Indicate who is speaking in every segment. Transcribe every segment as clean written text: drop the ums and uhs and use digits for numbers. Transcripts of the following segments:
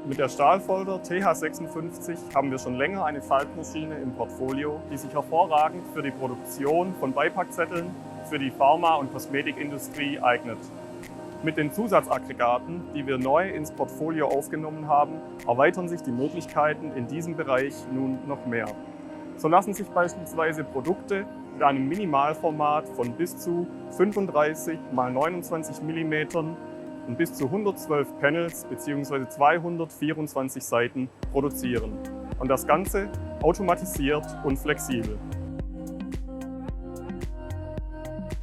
Speaker 1: Mit der Stahlfolder TH56 haben wir schon länger eine Faltmaschine im Portfolio, die sich hervorragend für die Produktion von Beipackzetteln für die Pharma- und Kosmetikindustrie eignet. Mit den Zusatzaggregaten, die wir neu ins Portfolio aufgenommen haben, erweitern sich die Möglichkeiten in diesem Bereich nun noch mehr. So lassen sich beispielsweise Produkte mit einem Minimalformat von bis zu 35 x 29 mm und bis zu 112 Panels bzw. 224 Seiten produzieren. Und das Ganze automatisiert und flexibel.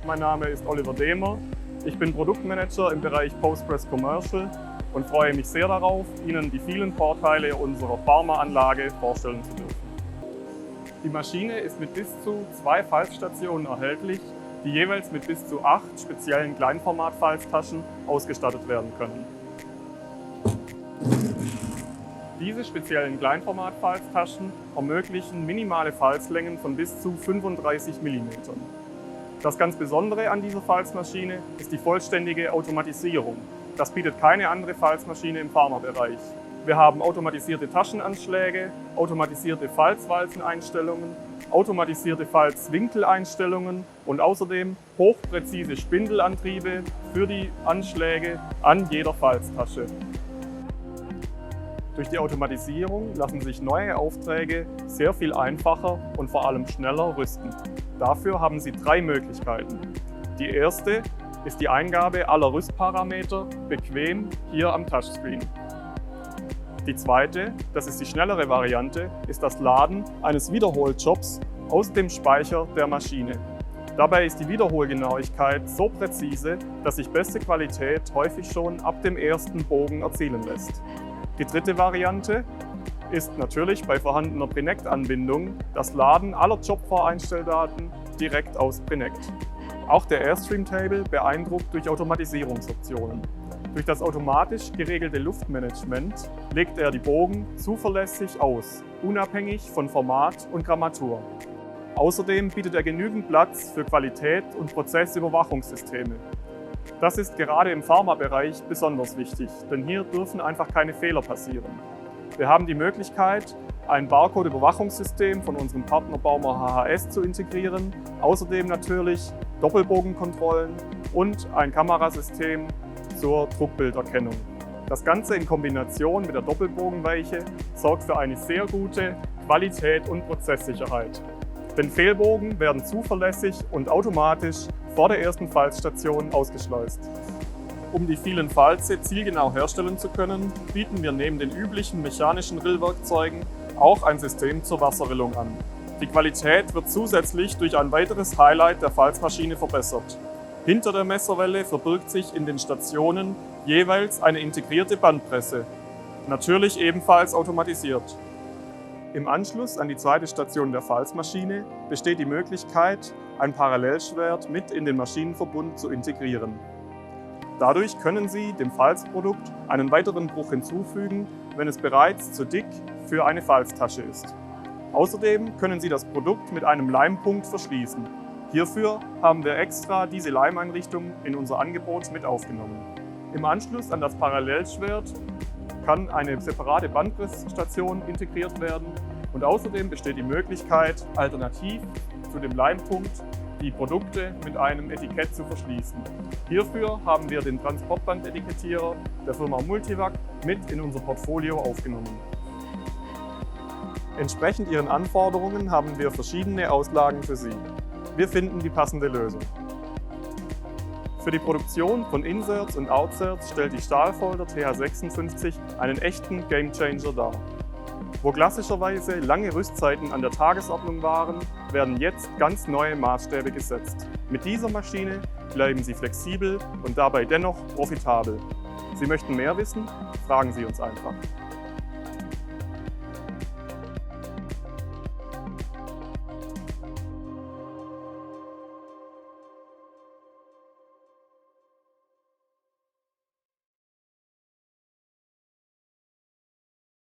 Speaker 1: Mein Name ist Oliver Dehmer. Ich bin Produktmanager im Bereich Postpress Commercial und freue mich sehr darauf, Ihnen die vielen Vorteile unserer Pharmaanlage vorstellen zu dürfen. Die Maschine ist mit bis zu 2 Falzstationen erhältlich, die jeweils mit bis zu 8 speziellen Kleinformat-Falztaschen ausgestattet werden können. Diese speziellen Kleinformat-Falztaschen ermöglichen minimale Falzlängen von bis zu 35 mm. Das ganz Besondere an dieser Falzmaschine ist die vollständige Automatisierung. Das bietet keine andere Falzmaschine im Pharmabereich. Wir haben automatisierte Taschenanschläge, automatisierte Falzwalzeneinstellungen, automatisierte Falzwinkeleinstellungen und außerdem hochpräzise Spindelantriebe für die Anschläge an jeder Falztasche. Durch die Automatisierung lassen sich neue Aufträge sehr viel einfacher und vor allem schneller rüsten. Dafür haben Sie 3 Möglichkeiten. Die erste ist die Eingabe aller Rüstparameter bequem hier am Touchscreen. Die zweite, das ist die schnellere Variante, ist das Laden eines Wiederholjobs aus dem Speicher der Maschine. Dabei ist die Wiederholgenauigkeit so präzise, dass sich beste Qualität häufig schon ab dem ersten Bogen erzielen lässt. Die dritte Variante ist natürlich bei vorhandener Prinect-Anbindung das Laden aller Jobvoreinstelldaten direkt aus Prinect. Auch der Airstream Table beeindruckt durch Automatisierungsoptionen. Durch das automatisch geregelte Luftmanagement legt er die Bogen zuverlässig aus, unabhängig von Format und Grammatur. Außerdem bietet er genügend Platz für Qualität- und Prozessüberwachungssysteme. Das ist gerade im Pharmabereich besonders wichtig, denn hier dürfen einfach keine Fehler passieren. Wir haben die Möglichkeit, ein Barcode-Überwachungssystem von unserem Partner Baumer HHS zu integrieren, außerdem natürlich Doppelbogenkontrollen und ein Kamerasystem zur Druckbilderkennung. Das Ganze in Kombination mit der Doppelbogenweiche sorgt für eine sehr gute Qualität und Prozesssicherheit. Denn Fehlbogen werden zuverlässig und automatisch vor der ersten Falzstation ausgeschleust. Um die vielen Falze zielgenau herstellen zu können, bieten wir neben den üblichen mechanischen Rillwerkzeugen auch ein System zur Wasserrillung an. Die Qualität wird zusätzlich durch ein weiteres Highlight der Falzmaschine verbessert. Hinter der Messerwelle verbirgt sich in den Stationen jeweils eine integrierte Bandpresse, natürlich ebenfalls automatisiert. Im Anschluss an die zweite Station der Falzmaschine besteht die Möglichkeit, ein Parallelschwert mit in den Maschinenverbund zu integrieren. Dadurch können Sie dem Falzprodukt einen weiteren Bruch hinzufügen, wenn es bereits zu dick für eine Falztasche ist. Außerdem können Sie das Produkt mit einem Leimpunkt verschließen. Hierfür haben wir extra diese Leimeinrichtung in unser Angebot mit aufgenommen. Im Anschluss an das Parallelschwert kann eine separate Bandpressstation integriert werden und außerdem besteht die Möglichkeit, alternativ zu dem Leimpunkt die Produkte mit einem Etikett zu verschließen. Hierfür haben wir den Transportbandetikettierer der Firma Multivac mit in unser Portfolio aufgenommen. Entsprechend Ihren Anforderungen haben wir verschiedene Auslagen für Sie. Wir finden die passende Lösung. Für die Produktion von Inserts und Outserts stellt die Stahlfolder TH56 einen echten Gamechanger dar. Wo klassischerweise lange Rüstzeiten an der Tagesordnung waren, werden jetzt ganz neue Maßstäbe gesetzt. Mit dieser Maschine bleiben Sie flexibel und dabei dennoch profitabel. Sie möchten mehr wissen? Fragen Sie uns einfach.